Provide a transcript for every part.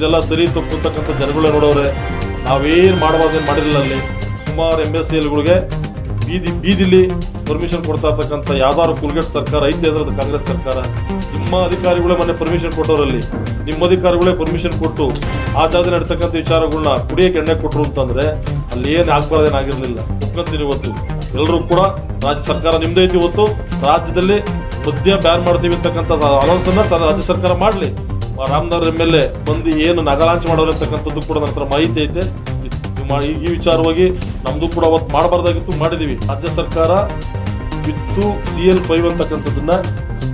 ಇದೆಲ್ಲ ಸರಿ ತಪ್ಪು ಅಂತಕ್ಕಂಥ ಜನಗಳೇ ನೋಡೋರೆ. ನಾವೇನು ಮಾಡಬಾರ್ದೇನು ಮಾಡಿರಲಿಲ್ಲ. ಅಲ್ಲಿ ಸುಮಾರು MSCLಗಳಿಗೆ ಬೀದಿಲಿ ಪರ್ಮಿಷನ್ ಕೊಡ್ತಾ ಇರ್ತಕ್ಕಂಥ ಯಾವ್ದಾದ್ರು ಕುಲ್ಗೆಟ್ ಸರ್ಕಾರ ಐತೆ ಅಂದ್ರೆ ಅದು ಕಾಂಗ್ರೆಸ್ ಸರ್ಕಾರ. ನಿಮ್ಮ ಅಧಿಕಾರಿಗಳೇ ಮೊನ್ನೆ ಪರ್ಮಿಷನ್ ಕೊಟ್ಟವರಲ್ಲಿ, ನಿಮ್ಮ ಅಧಿಕಾರಿಗಳೇ ಪರ್ಮಿಷನ್ ಕೊಟ್ಟು ಆ ಜಾಗದಲ್ಲಿ ನಡೀತಕ್ಕಂಥ ವಿಚಾರಗಳನ್ನ ಕುಡಿಯೋಕೆ ಎಣ್ಣೆ ಕೊಟ್ಟರು ಅಂತಂದ್ರೆ ಅಲ್ಲಿ ಏನು ಆಗ್ಬಾರ್ದೇನಾಗಿರ್ಲಿಲ್ಲ. ಒಪ್ಕೊಂತೀನಿ. ಇವತ್ತು ಎಲ್ಲರೂ ಕೂಡ ರಾಜ್ಯ ಸರ್ಕಾರ ನಿಮ್ದೈತಿ. ಇವತ್ತು ರಾಜ್ಯದಲ್ಲಿ ಮದ್ಯ ಬ್ಯಾನ್ ಮಾಡ್ತೀವಿ ಅಂತಕ್ಕಂಥ ಅನೌನ್ಸ್ ಅನ್ನ ರಾಜ್ಯ ಸರ್ಕಾರ ಮಾಡಲಿ. ರಾಮನಗರ MLA ಬಂದು ಏನು ನಗಲಾಂಚ್ ಮಾಡೋರು ಅಂತಕ್ಕಂಥದ್ದು ಕೂಡ ನನ್ನ ಹತ್ರ ಮಾಹಿತಿ ಐತೆ. ಈ ವಿಚಾರವಾಗಿ ನಮ್ದು ಕೂಡ ಅವತ್ತು ಮಾಡಬಾರ್ದಾಗಿತ್ತು, ಮಾಡಿದೀವಿ. ರಾಜ್ಯ ಸರ್ಕಾರ ವಿತ್ತು CL5 ಅಂತಕ್ಕಂಥದ್ದನ್ನ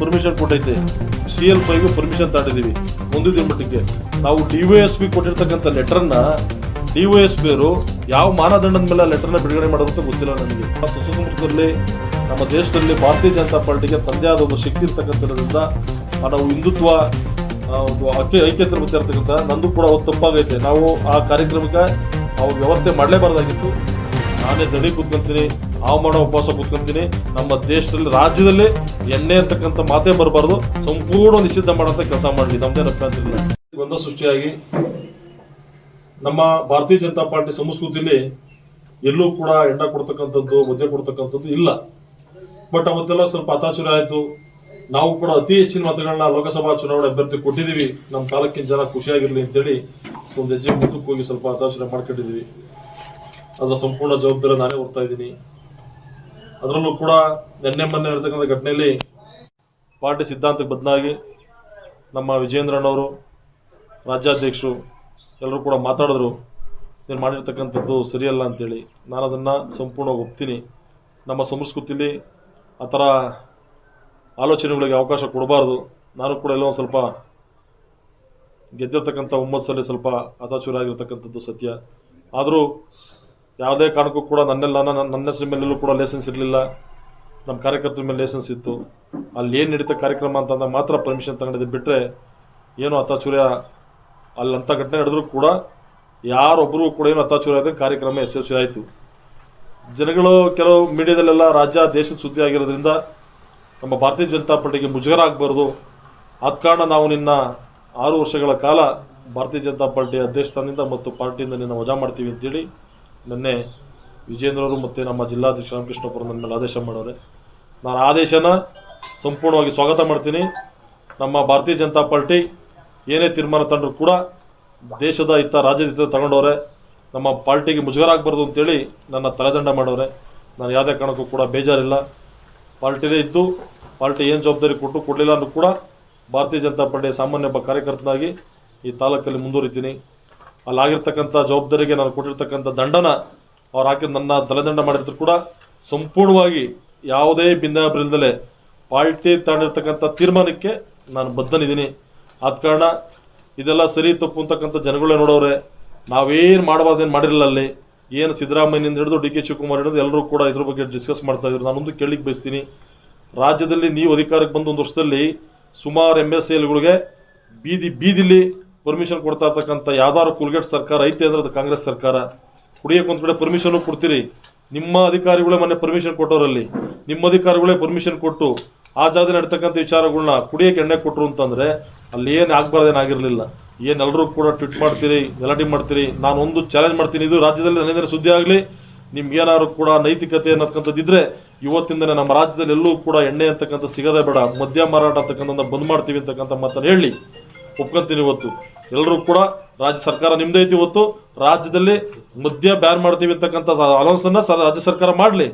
ಪರ್ಮಿಷನ್ ಕೊಟ್ಟೈತೆ. CL5 ಪರ್ಮಿಷನ್ ತಗೊಂಡಿದ್ದೀವಿ. ಮುಂದಿನ ಮಟ್ಟಿಗೆ ನಾವು DYSP ಕೊಟ್ಟಿರ್ತಕ್ಕಂಥ ಲೆಟರ್ನ DYSP ಅವರು ಯಾವ ಮಾನದಂಡದ ಮೇಲೆ ಲೆಟರ್ನ ಬಿಡುಗಡೆ ಮಾಡೋದಂತ ಗೊತ್ತಿಲ್ಲ ನನಗೆ. ಸುಸಂಸ್ಕೃತದಲ್ಲಿ ನಮ್ಮ ದೇಶದಲ್ಲಿ ಭಾರತೀಯ ಜನತಾ ಪಾರ್ಟಿಗೆ ತಂದೆ ಆದ ಒಂದು ಶಕ್ತಿ ಇರ್ತಕ್ಕಂಥದ್ರಿಂದ ನಾವು ಹಿಂದುತ್ವ ಐಕ್ಯತೆ ಇರ್ತಕ್ಕಂಥ ನಂದು ಕೂಡ ಅವತ್ತು ತಪ್ಪಾಗೈತೆ. ನಾವು ಆ ಕಾರ್ಯಕ್ರಮಕ್ಕೆ ಅವ್ರ ವ್ಯವಸ್ಥೆ ಮಾಡಲೇಬಾರ್ದಾಗಿತ್ತು. ನಾನೇ ದಡಿ ಕೂತ್ಕೊಂತೀನಿ, ಹಾವು ಮಾಡೋ ಉಪವಾಸ ಕೂತ್ಕೊಂತೀನಿ. ನಮ್ಮ ದೇಶದಲ್ಲಿ ರಾಜ್ಯದಲ್ಲಿ ಎಣ್ಣೆ ಅಂತಕ್ಕಂಥ ಮಾತೇ ಬರಬಾರ್ದು, ಸಂಪೂರ್ಣ ನಿಷಿದ್ಧ ಮಾಡೋಂಥ ಕೆಲಸ ಮಾಡಲಿ. ನಮ್ದೇ ಅಭ್ಯಂತರ. ಗೊಂದಲ ಸೃಷ್ಟಿಯಾಗಿ ನಮ್ಮ ಭಾರತೀಯ ಜನತಾ ಪಾರ್ಟಿ ಸಂಸ್ಕೃತಿಯಲ್ಲಿ ಎಲ್ಲೂ ಕೂಡ ಎಣ್ಣೆ ಕೊಡ್ತಕ್ಕಂಥದ್ದು, ಮದ್ಯ ಕೊಡ್ತಕ್ಕಂಥದ್ದು ಇಲ್ಲ. ಬಟ್ ಅವತ್ತೆಲ್ಲ ಸ್ವಲ್ಪ ಹತಾಚುರಿ ಆಯಿತು. ನಾವು ಕೂಡ ಅತಿ ಹೆಚ್ಚಿನ ಮತಗಳನ್ನ ಲೋಕಸಭಾ ಚುನಾವಣೆ ಅಭ್ಯರ್ಥಿ ಕೊಟ್ಟಿದ್ದೀವಿ. ನಮ್ಮ ತಾಲೂಕಿನ ಜನ ಖುಷಿಯಾಗಿರ್ಲಿ ಅಂತೇಳಿ ಒಂದು ಹೆಜ್ಜೆ ಮುಂದಕ್ಕೆ ಹೋಗಿ ಸ್ವಲ್ಪ ಹತಾಶನೆ ಮಾಡ್ಕೊಂಡಿದ್ದೀವಿ. ಅದರ ಸಂಪೂರ್ಣ ಜವಾಬ್ದಾರಿ ನಾನೇ ಹೊರ್ತಾ ಇದ್ದೀನಿ. ಅದರಲ್ಲೂ ಕೂಡ ಮೊನ್ನೆ ಇರತಕ್ಕಂಥ ಘಟನೆಯಲ್ಲಿ ಪಾರ್ಟಿ ಸಿದ್ಧಾಂತಕ್ಕೆ ಬದಲಾಗಿ ನಮ್ಮ ವಿಜೇಂದ್ರಣ್ಣವರು ರಾಜ್ಯಾಧ್ಯಕ್ಷರು ಎಲ್ಲರೂ ಕೂಡ ಮಾತಾಡಿದ್ರು, ನೀನು ಮಾಡಿರ್ತಕ್ಕಂಥದ್ದು ಸರಿಯಲ್ಲ ಅಂತೇಳಿ. ನಾನು ಅದನ್ನು ಸಂಪೂರ್ಣ ಒಪ್ತೀನಿ. ನಮ್ಮ ಸಂಸ್ಕೃತಿಯಲ್ಲಿ ಆ ಥರ ಆಲೋಚನೆಗಳಿಗೆ ಅವಕಾಶ ಕೊಡಬಾರ್ದು. ನಾನು ಕೂಡ ಎಲ್ಲೋ ಒಂದು ಸ್ವಲ್ಪ ಗೆದ್ದಿರ್ತಕ್ಕಂಥ ಹುಮ್ಮಸ್ಸಲ್ಲಿ ಸ್ವಲ್ಪ ಹತಾಚುರಿ ಆಗಿರ್ತಕ್ಕಂಥದ್ದು ಸತ್ಯ. ಆದರೂ ಯಾವುದೇ ಕಾರಣಕ್ಕೂ ಕೂಡ ನನ್ನ ಹೆಸರು ಮೇಲೆಲ್ಲೂ ಕೂಡ ಲೈಸೆನ್ಸ್ ಇರಲಿಲ್ಲ. ನಮ್ಮ ಕಾರ್ಯಕರ್ತರ ಮೇಲೆ ಲೈಸೆನ್ಸ್ ಇತ್ತು. ಅಲ್ಲಿ ಏನು ನಡೀತಾ ಕಾರ್ಯಕ್ರಮ ಅಂತಂದಾಗ ಮಾತ್ರ ಪರ್ಮಿಷನ್ ತಗೊಂಡಿದ್ದು, ಬಿಟ್ಟರೆ ಏನೋ ಹತಾಚುರ್ಯ ಅಲ್ಲಂಥ ಘಟನೆ ನಡೆದರೂ ಕೂಡ ಯಾರೊಬ್ಬರು ಕೂಡ ಏನು ಹತಾಚುರ್ಯ ಆದ ಕಾರ್ಯಕ್ರಮ ಯಶಸ್ವಿ ಆಯಿತು. ಜನಗಳು ಕೆಲವು ಮೀಡಿಯಾದಲ್ಲೆಲ್ಲ ರಾಜ್ಯ ದೇಶದ ಸುದ್ದಿ ಆಗಿರೋದ್ರಿಂದ ನಮ್ಮ ಭಾರತೀಯ ಜನತಾ ಪಾರ್ಟಿಗೆ ಮುಜುಗರ ಆಗಬಾರ್ದು, ಆದ ಕಾರಣ ನಾವು ನಿನ್ನ 6 ವರ್ಷಗಳ ಕಾಲ ಭಾರತೀಯ ಜನತಾ ಪಾರ್ಟಿಯ ಅಧ್ಯಕ್ಷನಿಂದ ಮತ್ತು ಪಾರ್ಟಿಯಿಂದ ನಿನ್ನ ವಜಾ ಮಾಡ್ತೀವಿ ಅಂತೇಳಿ ನಿನ್ನೆ ವಿಜೇಂದ್ರವರು ಮತ್ತು ನಮ್ಮ ಜಿಲ್ಲಾಧ್ಯಕ್ಷ ರಾಮಕೃಷ್ಣಪುರ ನನ್ನ ಮೇಲೆ ಆದೇಶ ಮಾಡೋರೆ. ನಾನು ಆದೇಶನ ಸಂಪೂರ್ಣವಾಗಿ ಸ್ವಾಗತ ಮಾಡ್ತೀನಿ. ನಮ್ಮ ಭಾರತೀಯ ಜನತಾ ಪಾರ್ಟಿ ಏನೇ ತೀರ್ಮಾನ ತಂದರೂ ಕೂಡ ದೇಶದ ಹಿತ, ರಾಜ್ಯದ ಹಿತ ತಗೊಂಡವ್ರೆ. ನಮ್ಮ ಪಾರ್ಟಿಗೆ ಮುಜುಗರ ಆಗಬಾರ್ದು ಅಂತೇಳಿ ನನ್ನ ತಲೆದಂಡ ಮಾಡೋರೆ. ನಾನು ಯಾವುದೇ ಕಾರಣಕ್ಕೂ ಕೂಡ ಬೇಜಾರಿಲ್ಲ. ಪಾರ್ಟಿದೇ ಇದ್ದು ಪಾರ್ಟಿ ಏನು ಜವಾಬ್ದಾರಿ ಕೊಡಲಿಲ್ಲ ಅಂದರೂ ಕೂಡ ಭಾರತೀಯ ಜನತಾ ಪಾರ್ಟಿಯ ಸಾಮಾನ್ಯ ಒಬ್ಬ ಕಾರ್ಯಕರ್ತನಾಗಿ ಈ ತಾಲೂಕಲ್ಲಿ ಮುಂದುವರಿತೀನಿ. ಅಲ್ಲಾಗಿರ್ತಕ್ಕಂಥ ಜವಾಬ್ದಾರಿಗೆ ನಾನು ಕೊಟ್ಟಿರ್ತಕ್ಕಂಥ ದಂಡನ ಅವ್ರು ಹಾಕಿದ ನನ್ನ ತಲೆದಂಡ ಮಾಡಿದ್ರು ಕೂಡ ಸಂಪೂರ್ಣವಾಗಿ ಯಾವುದೇ ಭಿನ್ನಾಭಿಪ್ರಾಯದಲ್ಲೇ ಪಾರ್ಟಿ ತಗೊಂಡಿರ್ತಕ್ಕಂಥ ತೀರ್ಮಾನಕ್ಕೆ ನಾನು ಬದ್ಧನಿದ್ದೀನಿ. ಆದ ಕಾರಣ ಇದೆಲ್ಲ ಸರಿ ತಪ್ಪು ಅಂತಕ್ಕಂಥ ಜನಗಳೇ ನೋಡೋರೆ. ನಾವೇನು ಮಾಡಬಾರ್ದೇನು ಮಾಡಿರಲಿಲ್ಲ. ಅಲ್ಲಿ ಏನು ಸಿದ್ದರಾಮಯ್ಯನಿಂದ ಹಿಡಿದು DK ಶಿವಕುಮಾರ್ ಹಿಡಿದು ಎಲ್ಲರೂ ಕೂಡ ಇದ್ರ ಬಗ್ಗೆ ಡಿಸ್ಕಸ್ ಮಾಡ್ತಾ ಇದ್ರು. ನಾನೊಂದು ಕೇಳಲಿಕ್ಕೆ ಬಯಸ್ತೀನಿ, ರಾಜ್ಯದಲ್ಲಿ ನೀವು ಅಧಿಕಾರಕ್ಕೆ ಬಂದು 1 ವರ್ಷದಲ್ಲಿ ಸುಮಾರು MSCLಗಳಿಗೆ ಬೀದಿಲಿ ಪರ್ಮಿಷನ್ ಕೊಡ್ತಾ ಇರ್ತಕ್ಕಂಥ ಯಾವ್ದಾದ್ರು ಕುಲ್ಗೆಟ್ ಸರ್ಕಾರ ಐತೆ ಅಂದ್ರೆ ಅದು ಕಾಂಗ್ರೆಸ್ ಸರ್ಕಾರ. ಕುಡಿಯೋಕೆ ಒಂದು ಕಡೆ ಪರ್ಮಿಷನ್ ಕೊಡ್ತೀರಿ, ನಿಮ್ಮ ಅಧಿಕಾರಿಗಳೇ ಮೊನ್ನೆ ಪರ್ಮಿಷನ್ ಕೊಟ್ಟವರಲ್ಲಿ, ನಿಮ್ಮ ಅಧಿಕಾರಿಗಳೇ ಪರ್ಮಿಷನ್ ಕೊಟ್ಟು ಆ ಜಾಗದಲ್ಲಿ ನಡೀತಕ್ಕಂಥ ವಿಚಾರಗಳನ್ನ ಕುಡಿಯೋಕೆ ಎಣ್ಣೆ ಕೊಟ್ಟರು ಅಂತಂದ್ರೆ ಅಲ್ಲಿ ಏನು ಆಗ್ಬಾರ್ದೇನಾಗಿರಲಿಲ್ಲ. ಎಲ್ಲರೂ ಕೂಡ ಟ್ವೀಟ್ ಮಾಡ್ತೀರಿ, ಗಲಾಟೆ ಮಾಡ್ತೀರಿ. ನಾನು ಒಂದು ಚಾಲೆಂಜ್ ಮಾಡ್ತೀನಿ, ಇದು ರಾಜ್ಯದಲ್ಲಿ ನನ್ನಿಂದ ಸುದ್ದಿ ಆಗಲಿ. ನಿಮ್ಗೆ ಏನಾದ್ರು ಕೂಡ ನೈತಿಕತೆ ಅನ್ನತಕ್ಕಂಥದ್ದಿದ್ರೆ ಇವತ್ತಿಂದನೇ ನಮ್ಮ ರಾಜ್ಯದಲ್ಲಿ ಎಲ್ಲೂ ಕೂಡ ಎಣ್ಣೆ ಅಂತಕ್ಕಂಥ ಸಿಗದೇ ಬೇಡ, ಮದ್ಯ ಮಾರಾಟ ಅಂತಕ್ಕಂಥ ಬಂದ್ ಮಾಡ್ತೀವಿ ಅಂತಕ್ಕಂಥ ಮಾತನ್ನು ಹೇಳಿ ಒಪ್ಕೊಂತೀನಿ. ಇವತ್ತು ಎಲ್ಲರೂ ಕೂಡ ರಾಜ್ಯ ಸರ್ಕಾರ ನಿಮ್ದೈತಿ. ಇವತ್ತು ರಾಜ್ಯದಲ್ಲಿ ಮದ್ಯ ಬ್ಯಾನ್ ಮಾಡ್ತೀವಿ ಅಂತಕ್ಕಂಥ ಅನೌನ್ಸ್ ಅನ್ನ ರಾಜ್ಯ ಸರ್ಕಾರ ಮಾಡಲಿ.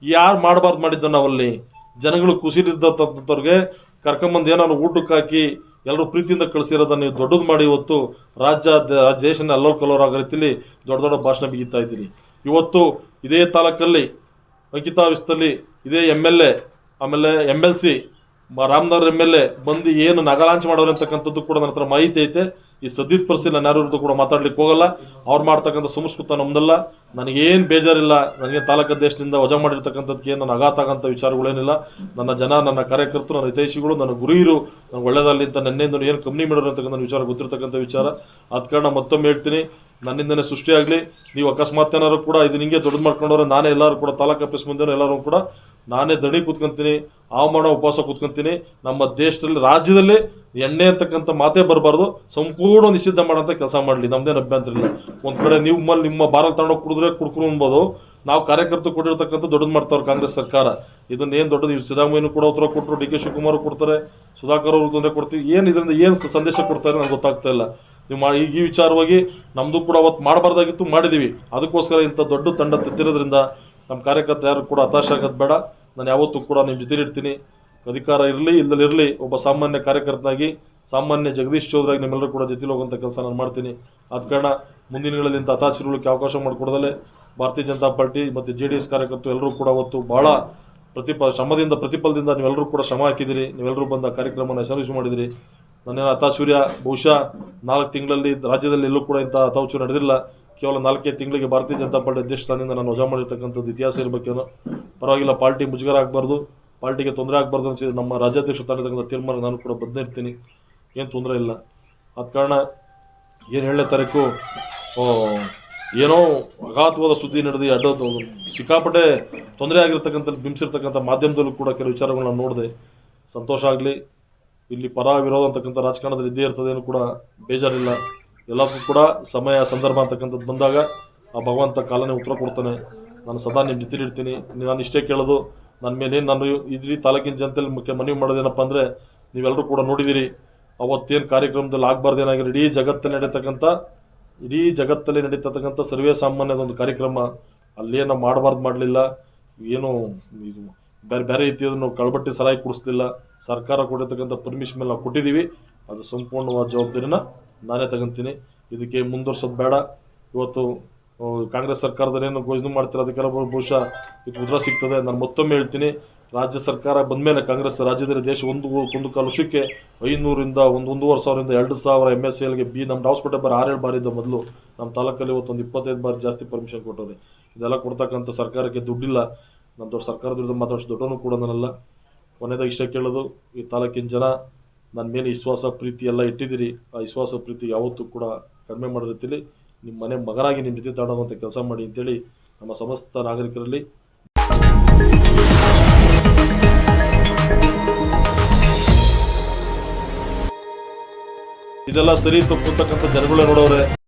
ಯಾರು ಮಾಡಬಾರ್ದು ಮಾಡಿದ್ದ ನಾವಲ್ಲಿ ಜನಗಳು ಖುಷಿಲಿದ್ದವ್ರಿಗೆ ಕರ್ಕೊಂಬಂದು ಏನಾದ್ರು ಊಟಕ್ಕೆ ಹಾಕಿ ಎಲ್ಲರೂ ಪ್ರೀತಿಯಿಂದ ಕಳಿಸಿರೋದನ್ನ ನೀವು ದೊಡ್ಡದು ಮಾಡಿ ಇವತ್ತು ದೇಶನ ಅಲ್ಲೋರ್ ಕಲ್ಲೋರ್ ಆಗೋ ರೀತಿಯಲ್ಲಿ ದೊಡ್ಡ ಭಾಷಣ ಬಿಗಿತಾ ಇದ್ದೀರಿ. ಇವತ್ತು ಇದೇ ತಾಲೂಕಲ್ಲಿ ಅಂಕಿತಾವಿಸ್ತಲ್ಲಿ ಇದೇ MLA ಆಮೇಲೆ MLC ರಾಮನಗರ MLA ಬಂದು ಏನು ನಗಲಾಂಚ್ ಮಾಡೋರು ಅಂತಕ್ಕಂಥದ್ದು ಕೂಡ ನನ್ನ ಹತ್ರ ಮಾಹಿತಿ ಐತೆ. ಈ ಸದ್ಯದ ಪರಿಸ್ಥಿತಿ ನಾನು ಯಾರು ಕೂಡ ಮಾತಾಡ್ಲಿಕ್ಕೆ ಹೋಗಲ್ಲ. ಅವ್ರು ಮಾಡ್ತಕ್ಕಂಥ ಸಂಸ್ಕೃತ ನಮ್ದಲ್ಲ. ನನಗೇನು ಬೇಜಾರಿಲ್ಲ. ನನಗೆ ತಾಲೂಕು ದೇಶದಿಂದ ವಜಾ ಮಾಡಿರ್ತಕ್ಕಂಥದ್ದಕ್ಕೆ ನನ್ನ ಆಘಾತ ಆಗಂಥ ವಿಚಾರಗಳೇನಿಲ್ಲ. ನನ್ನ ಜನ, ನನ್ನ ಕಾರ್ಯಕರ್ತರು, ನನ್ನ ಹಿತೈಷಿಗಳು, ನನ್ನ ಗುರಿಯರು ನನಗೆ ಒಳ್ಳೆಯದಲ್ಲಿ ಅಂತ ನನ್ನಿಂದ ಏನು ಕಮ್ಮಿ ಮಾಡೋರು ಅಂತಕ್ಕಂಥ ವಿಚಾರ ಗೊತ್ತಿರ್ತಕ್ಕಂಥ ವಿಚಾರ. ಆದ ಕಾರಣ ಮತ್ತೊಮ್ಮೆ ಹೇಳ್ತೀನಿ, ನನ್ನಿಂದನೇ ಸೃಷ್ಟಿಯಾಗಲಿ. ನೀವು ಅಕಸ್ಮಾತ್ ಏನಾದ್ರು ಕೂಡ ಇದು ನಿಂಗೆ ದೊಡ್ಡದು ಮಾಡ್ಕೊಂಡವ್ರೆ, ನಾನೇ ಎಲ್ಲರೂ ಕೂಡ ತಾಲೂಕು ಆಫೀಸ್ ಮುಂದೆ ಎಲ್ಲರೂ ಕೂಡ ನಾನೇ ದಣಿ ಕೂತ್ಕೊಂತೀನಿ, ಹವಾಮಾನ ಉಪವಾಸ ಕೂತ್ಕೊಂತೀನಿ. ನಮ್ಮ ದೇಶದಲ್ಲಿ ರಾಜ್ಯದಲ್ಲಿ ಎಣ್ಣೆ ಅಂತಕ್ಕಂಥ ಮಾತೇ ಬರಬಾರ್ದು, ಸಂಪೂರ್ಣ ನಿಷಿದ್ಧ ಮಾಡೋಂಥ ಕೆಲಸ ಮಾಡಲಿ, ನಮ್ದೇನು ಅಭ್ಯಂತರ ಇಲ್ಲ. ಒಂದು ಕಡೆ ನಿಮ್ಮ ಬಾರಲ್ಲಿ ತಗೊಂಡೋಗಿ ಕುಡಿದ್ರು ಅನ್ಬೋದು, ನಾವು ಕಾರ್ಯಕರ್ತರು ಕೊಟ್ಟಿರ್ತಕ್ಕಂಥ ದೊಡ್ಡದು ಮಾಡ್ತಾವ್ರೆ ಕಾಂಗ್ರೆಸ್ ಸರ್ಕಾರ. ಇದನ್ನೇನು ದೊಡ್ಡದು, ಸಿದ್ದರಾಮಯ್ಯನೂ ಕೂಡ ಉತ್ತರ ಕೊಟ್ಟರು, ಡಿ ಕೆ ಶಿವಕುಮಾರ್ ಕೊಡ್ತಾರೆ, ಸುಧಾಕರ್ ಅವರು ತೊಂದರೆ ಕೊಡ್ತೀವಿ. ಏನು ಇದರಿಂದ ಏನು ಸಂದೇಶ ಕೊಡ್ತಾರೆ ನನಗೆ ಗೊತ್ತಾಗ್ತಾ ಇಲ್ಲ. ನೀವು ಈ ವಿಚಾರವಾಗಿ ನಮ್ಮದು ಕೂಡ ಅವತ್ತು ಮಾಡಬಾರ್ದಾಗಿತ್ತು, ಮಾಡಿದ್ದೀವಿ. ಅದಕ್ಕೋಸ್ಕರ ಇಂಥ ದೊಡ್ಡ ತಂಡ ತೆತ್ತಿರೋದ್ರಿಂದ ನಮ್ಮ ಕಾರ್ಯಕರ್ತರು ಯಾರು ಕೂಡ ಹತಾಶ ಆಗೋದು ಬೇಡ. ನಾನು ಯಾವತ್ತೂ ಕೂಡ ನಿಮ್ಮ ಜೊತೆಲಿ ಇರ್ತೀನಿ. ಅಧಿಕಾರ ಇರಲಿ ಇಲ್ಲದಿರಲಿ, ಒಬ್ಬ ಸಾಮಾನ್ಯ ಕಾರ್ಯಕರ್ತನಾಗಿ, ಸಾಮಾನ್ಯ ಜಗದೀಶ್ ಚೌಧರಿ ನಿಮ್ಮೆಲ್ಲರೂ ಕೂಡ ಜೊತೆಲಿ ಹೋಗುವಂಥ ಕೆಲಸ ನಾನು ಮಾಡ್ತೀನಿ. ಆದ ಕಾರಣ ಮುಂದಿನ ದಿನಗಳಲ್ಲಿ ಇಂಥ ಹತಾಶರುಗಳಿಗೆ ಅವಕಾಶ ಮಾಡಿಕೊಡದಲ್ಲೇ ಭಾರತೀಯ ಜನತಾ ಪಾರ್ಟಿ ಮತ್ತು JDS ಕಾರ್ಯಕರ್ತರು ಎಲ್ಲರೂ ಕೂಡ ಅವತ್ತು ಭಾಳ ಶ್ರಮದಿಂದ ಪ್ರತಿಫಲದಿಂದ ನೀವೆಲ್ಲರೂ ಕೂಡ ಶ್ರಮ ಹಾಕಿದಿರಿ. ನೀವೆಲ್ಲರೂ ಬಂದ ಕಾರ್ಯಕ್ರಮನ ಯಶಸ್ವಿ ಮಾಡಿದಿರಿ. ನನ್ನೇನು ಹತಾಶೂರ್ಯ ಬಹುಶಃ 4 ತಿಂಗಳಲ್ಲಿ ರಾಜ್ಯದಲ್ಲಿ ಎಲ್ಲೂ ಕೂಡ ಇಂಥ ಹತಾಶು ನಡೆದಿಲ್ಲ. ಕೇವಲ 4 ತಿಂಗಳಿಗೆ ಭಾರತೀಯ ಜನತಾ ಪಾರ್ಟಿ ಅಧ್ಯಕ್ಷ ಸ್ಥಾನದಿಂದ ನಾನು ವಜಾ ಮಾಡಿರ್ತಕ್ಕಂಥದ್ದು ಇತಿಹಾಸ ಇರಬೇಕೇನೋ. ಪರವಾಗಿಲ್ಲ, ಪಾರ್ಟಿ ಮುಜುಗರ ಆಗಬಾರ್ದು, ಪಾರ್ಟಿಗೆ ತೊಂದರೆ ಆಗಬಾರ್ದು ಅಂತ ನಮ್ಮ ರಾಜ್ಯಾಧ್ಯಕ್ಷ ತಗೊಂಡಿರ್ತಕ್ಕಂಥ ತೀರ್ಮಾನ ನಾನು ಕೂಡ ಬದ್ಧನಿರ್ತೀನಿ. ಏನು ತೊಂದರೆ ಇಲ್ಲ. ಆದ ಕಾರಣ ಏನು 7ನೇ ತಾರೀಕು ಏನೋ ಅಗಾಧವಾದ ಸುದ್ದಿ ನಡೆದು ಅಡ್ಡೋದು ಸಿಕ್ಕಾಪಟ್ಟೆ ತೊಂದರೆ ಆಗಿರ್ತಕ್ಕಂಥ ಬಿಂಬಿಸಿರ್ತಕ್ಕಂಥ ಮಾಧ್ಯಮದಲ್ಲೂ ಕೂಡ ಕೆಲವು ವಿಚಾರಗಳನ್ನ ನೋಡಿದೆ. ಸಂತೋಷ ಆಗಲಿ. ಇಲ್ಲಿ ಪರ ವಿರೋಧ ಅಂತಕ್ಕಂಥ ರಾಜಕಾರಣದಲ್ಲಿ ಇದ್ದೇ ಇರ್ತದೆ, ಏನು ಕೂಡ ಬೇಜಾರಿಲ್ಲ. ಎಲ್ಲಕ್ಕೂ ಕೂಡ ಸಮಯ ಸಂದರ್ಭ ಅಂತಕ್ಕಂಥದ್ದು ಬಂದಾಗ ಆ ಭಗವಂತ ಕಾಲನೇ ಉತ್ತರ ಕೊಡ್ತಾನೆ. ನಾನು ಸದಾ ನಿಮ್ಮ ಜೊತೆಲಿ ಇರ್ತೀನಿ. ನಾನು ಇಷ್ಟೇ ಕೇಳೋದು, ನನ್ನ ಮೇಲೆ ನಾನು ಇದ್ರಿ ತಾಲೂಕಿನ ಜನತೆಯಲ್ಲಿ ಮನವಿ ಮಾಡೋದೇನಪ್ಪ ಅಂದರೆ, ನೀವೆಲ್ಲರೂ ಕೂಡ ನೋಡಿದ್ದೀರಿ ಅವತ್ತೇನು ಕಾರ್ಯಕ್ರಮದಲ್ಲಿ ಆಗಬಾರ್ದೇನಾಗಿರೋ ಇಡೀ ಜಗತ್ತಲ್ಲಿ ನಡೀತಕ್ಕಂಥ ಸರ್ವೇ ಸಾಮಾನ್ಯದ ಒಂದು ಕಾರ್ಯಕ್ರಮ ಅಲ್ಲೇನೋ ಮಾಡಲಿಲ್ಲ. ಏನು ಇದು ಬೇರೆ ಬೇರೆ ರೀತಿಯನ್ನು ಕಳ್ಬಟ್ಟಿ ಸರಾಯಿ ಕುಡಿಸ್ಲಿಲ್ಲ. ಸರ್ಕಾರ ಕೊಟ್ಟಿರ್ತಕ್ಕಂಥ ಪರ್ಮಿಷನ್ ಮೇಲೆ ನಾವು ಕೊಟ್ಟಿದ್ದೀವಿ. ಅದು ಸಂಪೂರ್ಣವಾದ ಜವಾಬ್ದಾರಿನ ನಾನೇ ತಗೊಂತೀನಿ. ಇದಕ್ಕೆ ಮುಂದುವರ್ಸೋದು ಬೇಡ. ಇವತ್ತು ಕಾಂಗ್ರೆಸ್ ಸರ್ಕಾರದಲ್ಲೇನು ಘೋಷಣೆ ಮಾಡ್ತಾರೆ, ಅದಕ್ಕೆಲ್ಲ ಬಹುಶಃ ಇದು ಉತ್ತರ ಸಿಗ್ತದೆ. ನಾನು ಮತ್ತೊಮ್ಮೆ ಹೇಳ್ತೀನಿ, ರಾಜ್ಯ ಸರ್ಕಾರ ಬಂದಮೇಲೆ ಕಾಂಗ್ರೆಸ್ ರಾಜ್ಯದಲ್ಲಿ ದೇಶ ಒಂದು ಕಾಲು ವರ್ಷಕ್ಕೆ 500ರಿಂದ 1,500 2,000 MSLಗೆ ನಮ್ಮ ಹಾಸ್ಪಿಟಲ್ ಬಾರಿ 6-7 ಬಾರಿ ಇದ್ದ ಮೊದಲು ನಮ್ಮ ತಾಲೂಕಲ್ಲಿ ಇವತ್ತೊಂದು 25 ಬಾರಿ ಜಾಸ್ತಿ ಪರ್ಮಿಷನ್ ಕೊಟ್ಟವ್ರೆ. ಇದೆಲ್ಲ ಕೊಡ್ತಕ್ಕಂಥ ಸರ್ಕಾರಕ್ಕೆ ದುಡ್ಡಿಲ್ಲ. ನಮ್ಮ ದೊಡ್ಡ ಸರ್ಕಾರದ ವಿರುದ್ಧ ಮಾತಾಡೋಷ್ಟು ದೊಡ್ಡವನು ಕೂಡ ನಾನಲ್ಲ. ಕೊನೆಯದಾಗಿ ಇಷ್ಟ ಕೇಳೋದು, ಈ ತಾಲೂಕಿನ ಜನ ನನ್ನ ಮೇಲೆ ವಿಶ್ವಾಸ ಪ್ರೀತಿ ಎಲ್ಲ ಇಟ್ಟಿದ್ದೀರಿ. ಆ ವಿಶ್ವಾಸ ಪ್ರೀತಿ ಯಾವತ್ತೂ ಕೂಡ ಕಡಿಮೆ ಮಾಡೋ ರೀತಿಯಲ್ಲಿ ನಿಮ್ಮ ಮನೆ ಮಗನಾಗಿ ನಿಮ್ಮ ಜೊತೆ ತಾಡುವಂಥ ಕೆಲಸ ಮಾಡಿ ಅಂತೇಳಿ ನಮ್ಮ ಸಮಸ್ತ ನಾಗರಿಕರಲ್ಲಿ ಇದೆಲ್ಲ ಸರಿ ತಪ್ಪು ಅಂತಕ್ಕಂಥ ಜನಗಳೇ ನೋಡೋರೆ.